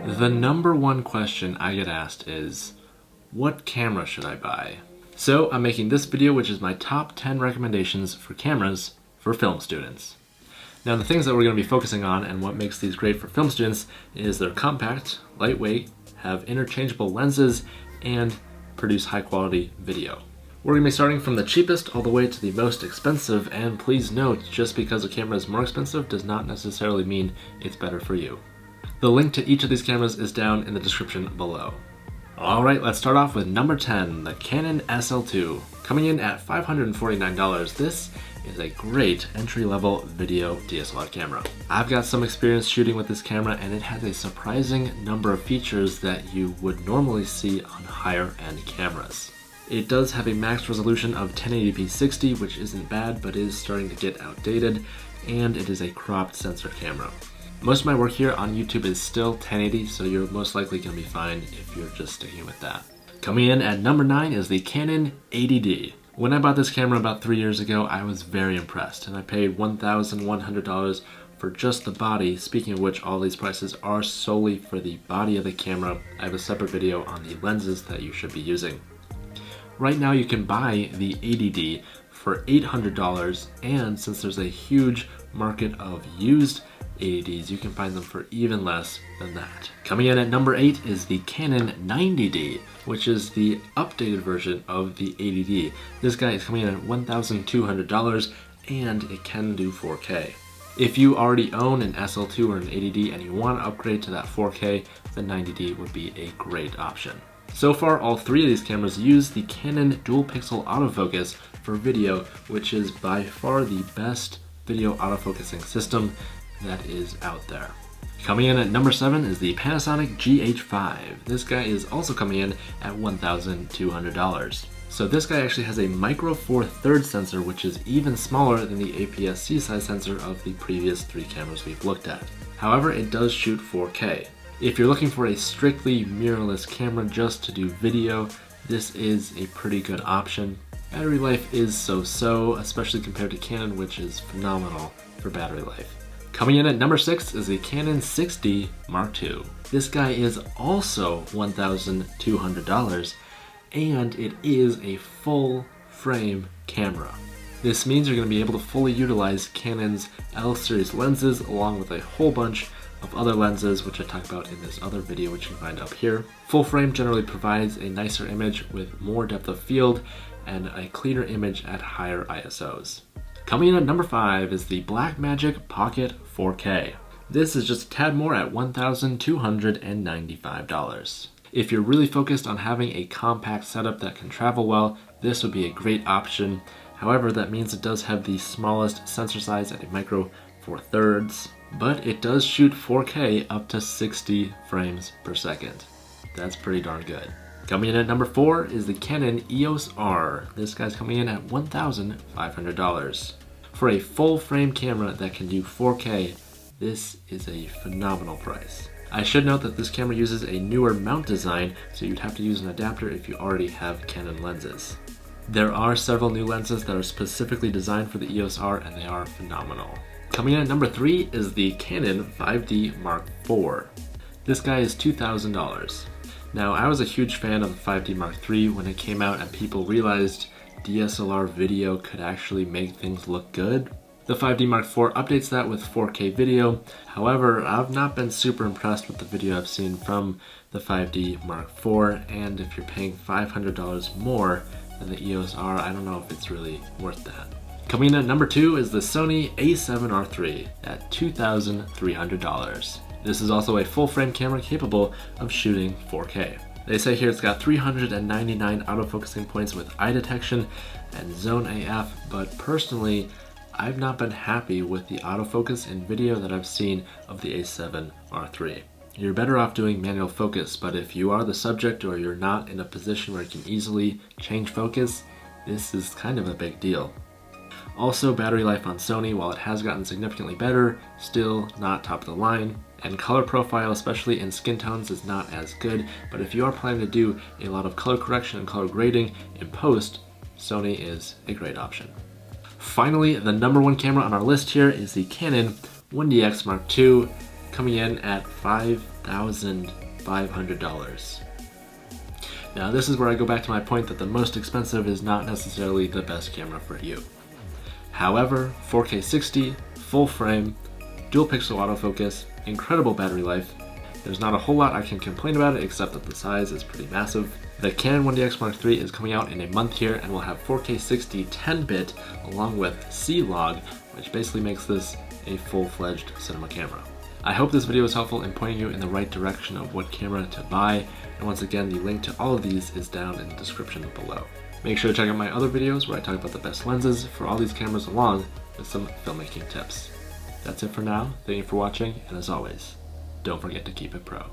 The number one question I get asked is, what camera should I buy? So I'm making this video, which is my top 10 recommendations for cameras for film students. Now the things that we're going to be focusing on and what makes these great for film students is they're compact, lightweight, have interchangeable lenses, and produce high quality video. We're going to be starting from the cheapest all the way to the most expensive, and please note, just because a camera is more expensive does not necessarily mean it's better for you. The link to each of these cameras is down in the description below. Alright, let's start off with number 10, the Canon SL2. Coming in at $549, this is a great entry-level video DSLR camera. I've got some experience shooting with this camera, and it has a surprising number of features that you would normally see on higher-end cameras. It does have a max resolution of 1080p 60, which isn't bad, but is starting to get outdated, and it is a cropped sensor camera. Most of my work here on YouTube is still 1080, so you're most likely going to be fine if you're just sticking with that. Coming in at number 9 is the Canon 80D. When I bought this camera about 3 years ago, I was very impressed, and I paid $1,100 for just the body, speaking of which all these prices are solely for the body of the camera. I have a separate video on the lenses that you should be using. Right now you can buy the 80D for $800, and since there's a huge market of used 80Ds, you can find them for even less than that. Coming in at number 8 is the Canon 90D, which is the updated version of the 80D. This guy is coming in at $1,200, and it can do 4K. If you already own an SL2 or an 80D and you want to upgrade to that 4K, the 90D would be a great option. So far, all three of these cameras use the Canon dual pixel autofocus for video, which is by far the best video autofocusing system that is out there. Coming in at number 7 is the Panasonic GH5. This guy is also coming in at $1,200. So this guy actually has a micro four thirds sensor, which is even smaller than the APS-C size sensor of the previous 3 cameras we've looked at. However, it does shoot 4K. If you're looking for a strictly mirrorless camera just to do video, this is a pretty good option. Battery life is so-so, especially compared to Canon, which is phenomenal for battery life. Coming in at number 6 is the Canon 6D Mark II. This guy is also $1,200, and it is a full frame camera. This means you're going to be able to fully utilize Canon's L series lenses along with a whole bunch of other lenses, which I talk about in this other video, which you can find up here. Full frame generally provides a nicer image with more depth of field and a cleaner image at higher ISOs. Coming in at number 5 is the Blackmagic Pocket 4K. This is just a tad more at $1,295. If you're really focused on having a compact setup that can travel well, this would be a great option. However, that means it does have the smallest sensor size at a micro four thirds, but it does shoot 4K up to 60 frames per second. That's pretty darn good. Coming in at number 4 is the Canon EOS R. This guy's coming in at $1,500. For a full frame camera that can do 4K, this is a phenomenal price. I should note that this camera uses a newer mount design, so you'd have to use an adapter if you already have Canon lenses. There are several new lenses that are specifically designed for the EOS R, and they are phenomenal. Coming in at number 3 is the Canon 5D Mark IV. This guy is $2,000. Now, I was a huge fan of the 5D Mark III when it came out and people realized DSLR video could actually make things look good. The 5D Mark IV updates that with 4K video. However, I've not been super impressed with the video I've seen from the 5D Mark IV, and if you're paying $500 more than the EOS R, I don't know if it's really worth that. Coming in at number 2 is the Sony a7R III at $2,300. This is also a full frame camera capable of shooting 4K. They say here it's got 399 autofocusing points with eye detection and zone AF, but personally, I've not been happy with the autofocus in video that I've seen of the a7R III. You're better off doing manual focus, but if you are the subject or you're not in a position where you can easily change focus, this is kind of a big deal. Also, battery life on Sony, while it has gotten significantly better, still not top of the line. And color profile, especially in skin tones, is not as good, but if you are planning to do a lot of color correction and color grading in post, Sony is a great option. Finally, the number one camera on our list here is the Canon 1DX Mark II, coming in at $5,500. Now this is where I go back to my point that the most expensive is not necessarily the best camera for you. However, 4K 60, full frame, dual pixel autofocus, incredible battery life. There's not a whole lot I can complain about it except that the size is pretty massive. The Canon 1DX Mark III is coming out in a month here and will have 4K 60 10-bit along with C-Log, which basically makes this a full-fledged cinema camera. I hope this video was helpful in pointing you in the right direction of what camera to buy, and once again the link to all of these is down in the description below. Make sure to check out my other videos where I talk about the best lenses for all these cameras along with some filmmaking tips. That's it for now, thank you for watching, and as always, don't forget to keep it pro.